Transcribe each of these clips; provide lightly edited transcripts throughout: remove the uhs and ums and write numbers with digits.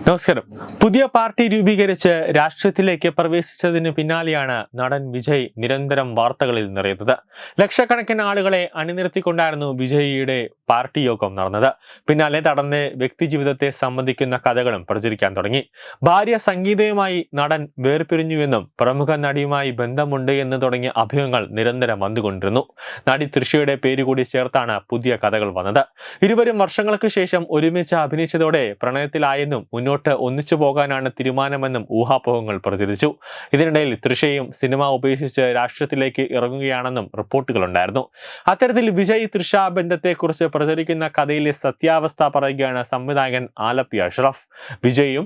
നമസ്കാരം. പുതിയ പാർട്ടി രൂപീകരിച്ച് രാഷ്ട്രീയത്തിലേക്ക് പ്രവേശിച്ചതിന് പിന്നാലെയാണ് നടൻ വിജയ് നിരന്തരം വാർത്തകളിൽ നിറയുന്നത്. ലക്ഷക്കണക്കിന് ആളുകളെ അണിനിരത്തിക്കൊണ്ടായിരുന്നു വിജയിയുടെ പാർട്ടി യോഗം നടന്നത്. പിന്നാലെ നടന്റെ വ്യക്തിജീവിതത്തെ സംബന്ധിക്കുന്ന കഥകളും പ്രചരിക്കാൻ തുടങ്ങി. ഭാര്യ സംഗീതയുമായി നടൻ വേർപിരിഞ്ഞുവെന്നും പ്രമുഖ നടിയുമായി ബന്ധമുണ്ട് എന്ന് തുടങ്ങിയ അഭ്യൂഹങ്ങൾ നിരന്തരം വന്നുകൊണ്ടിരുന്നു. നടി തൃഷയുടെ പേരുകൂടി ചേർത്താണ് പുതിയ കഥകൾ വന്നത്. ഇരുവരും വർഷങ്ങൾക്ക് ശേഷം ഒരുമിച്ച് അഭിനയിച്ചതോടെ പ്രണയത്തിലായെന്നും മുന്നോട്ട് ഒന്നിച്ചു പോകാനാണ് തീരുമാനമെന്നും ഊഹാപോഹങ്ങൾ പ്രചരിച്ചു. ഇതിനിടയിൽ തൃഷയും സിനിമ ഉപേക്ഷിച്ച് രാഷ്ട്രീയത്തിലേക്ക് ഇറങ്ങുകയാണെന്നും റിപ്പോർട്ടുകളുണ്ടായിരുന്നു. അത്തരത്തിൽ വിജയ് തൃഷ ബന്ധത്തെക്കുറിച്ച് പ്രചരിക്കുന്ന കഥയിലെ സത്യാവസ്ഥ പറയുകയാണ് സംവിധായകൻ ആലപ്പി അഷ്റഫ്. വിജയും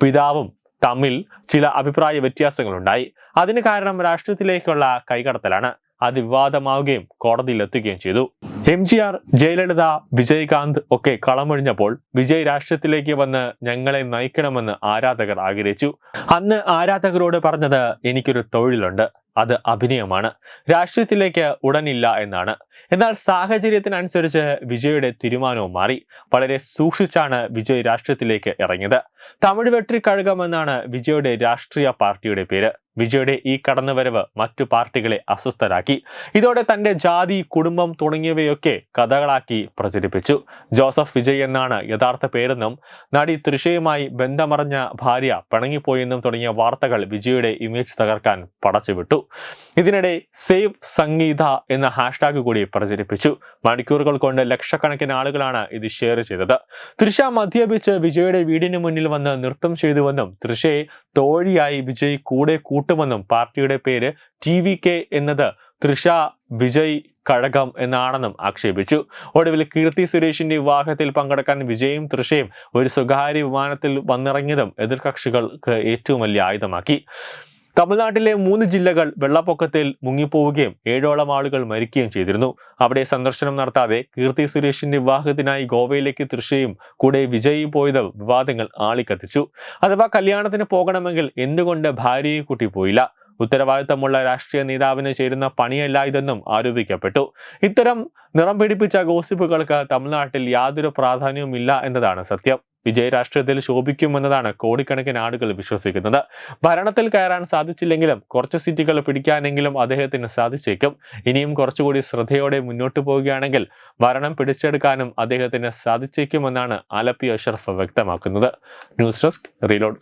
പിതാവും തമ്മിൽ ചില അഭിപ്രായ വ്യത്യാസങ്ങളുണ്ടായി. അതിന് കാരണം രാഷ്ട്രീയത്തിലേക്കുള്ള കൈകടത്തലാണ്. അത് വിവാദമാവുകയും കോടതിയിലെത്തുകയും ചെയ്തു. MGR, ജയലളിത, വിജയകാന്ത് ഒക്കെ കളമൊഴിഞ്ഞപ്പോൾ വിജയ് രാഷ്ട്രീയത്തിലേക്ക് വന്ന് ഞങ്ങളെ നയിക്കണമെന്ന് ആരാധകർ ആഗ്രഹിച്ചു. അന്ന് ആരാധകരോട് പറഞ്ഞത് എനിക്കൊരു തൊഴിലുണ്ട്, അത് അഭിനയമാണ്, രാഷ്ട്രീയത്തിലേക്ക് ഉടനില്ല എന്നാണ്. എന്നാൽ സാഹചര്യത്തിനനുസരിച്ച് വിജയുടെ തീരുമാനവും മാറി. വളരെ സൂക്ഷിച്ചാണ് വിജയ് രാഷ്ട്രീയത്തിലേക്ക് ഇറങ്ങിയത്. തമിഴ് വെട്രിക്കഴകം എന്നാണ് വിജയുടെ രാഷ്ട്രീയ പാർട്ടിയുടെ പേര്. വിജയുടെ ഈ കടന്നുവരവ് മറ്റു പാർട്ടികളെ അസ്വസ്ഥരാക്കി. ഇതോടെ തന്റെ ജാതി, കുടുംബം തുടങ്ങിയവയൊക്കെ കഥകളാക്കി പ്രചരിപ്പിച്ചു. ജോസഫ് വിജയ് എന്നാണ് യഥാർത്ഥ പേരെന്നും നടി തൃഷയുമായി ബന്ധമറിഞ്ഞ ഭാര്യ പിണങ്ങിപ്പോയെന്നും തുടങ്ങിയ വാർത്തകൾ വിജയുടെ ഇമേജ് തകർക്കാൻ പടച്ചുവിട്ടു. ഇതിനിടെ സേവ് സംഗീത എന്ന ഹാഷ്ടാഗ് കൂടി പ്രചരിപ്പിച്ചു. മണിക്കൂറുകൾ കൊണ്ട് ലക്ഷക്കണക്കിന് ആളുകളാണ് ഇത് ഷെയർ ചെയ്തത്. തൃഷ മദ്യപിച്ച് വിജയുടെ വീടിന് മുന്നിൽ വന്ന് നൃത്തം ചെയ്തുവെന്നും തൃഷയെ തോഴിയായി വിജയ് കൂടെ കൂട്ടുമെന്നും പാർട്ടിയുടെ പേര് TVK എന്നത് തൃഷ വിജയ് കഴകം എന്നാണെന്നും ആക്ഷേപിച്ചു. ഒടുവിൽ കീർത്തി സുരേഷിന്റെ വിവാഹത്തിൽ പങ്കെടുക്കാൻ വിജയും തൃഷയും ഒരു സ്വകാര്യ വിമാനത്തിൽ വന്നിറങ്ങിയതും എതിർകക്ഷികൾക്ക് ഏറ്റവും വലിയ ആയുധമാക്കി. തമിഴ്നാട്ടിലെ 3 ജില്ലകൾ വെള്ളപ്പൊക്കത്തിൽ മുങ്ങിപ്പോവുകയും 7ഓളം ആളുകൾ മരിക്കുകയും ചെയ്തിരുന്നു. അവിടെ സന്ദർശനം നടത്താതെ കീർത്തി സുരേഷിന്റെ വിവാഹത്തിനായി ഗോവയിലേക്ക് തൃഷയും കൂടെ വിജയും പോയത് വിവാദങ്ങൾ ആളിക്കത്തിച്ചു. അഥവാ കല്യാണത്തിന് പോകണമെങ്കിൽ എന്തുകൊണ്ട് ഭാര്യയെ കൂട്ടി പോയില്ല? ഉത്തരവാദിത്തമുള്ള രാഷ്ട്രീയ നേതാവിന് ചേരുന്ന പണിയല്ല ഇതെന്നും ആരോപിക്കപ്പെട്ടു. ഇത്തരം നിറം പിടിപ്പിച്ച ഗോസിപ്പുകൾക്ക് തമിഴ്നാട്ടിൽ യാതൊരു പ്രാധാന്യവുമില്ല എന്നതാണ് സത്യം. വിജയ് രാഷ്ട്രീയത്തിൽ ശോഭിക്കുമെന്നതാണ് കോടിക്കണക്കിന് ആളുകൾ വിശ്വസിക്കുന്നത്. ഭരണത്തിൽ കയറാൻ സാധിച്ചില്ലെങ്കിലും കുറച്ച് സീറ്റുകൾ പിടിക്കാനെങ്കിലും അദ്ദേഹത്തിന് സാധിച്ചേക്കും. ഇനിയും കുറച്ചുകൂടി ശ്രദ്ധയോടെ മുന്നോട്ട് പോവുകയാണെങ്കിൽ ഭരണം പിടിച്ചെടുക്കാനും അദ്ദേഹത്തിന് സാധിച്ചേക്കുമെന്നാണ് ആലപ്പി അഷ്റഫ് വ്യക്തമാക്കുന്നത്. News desk reload.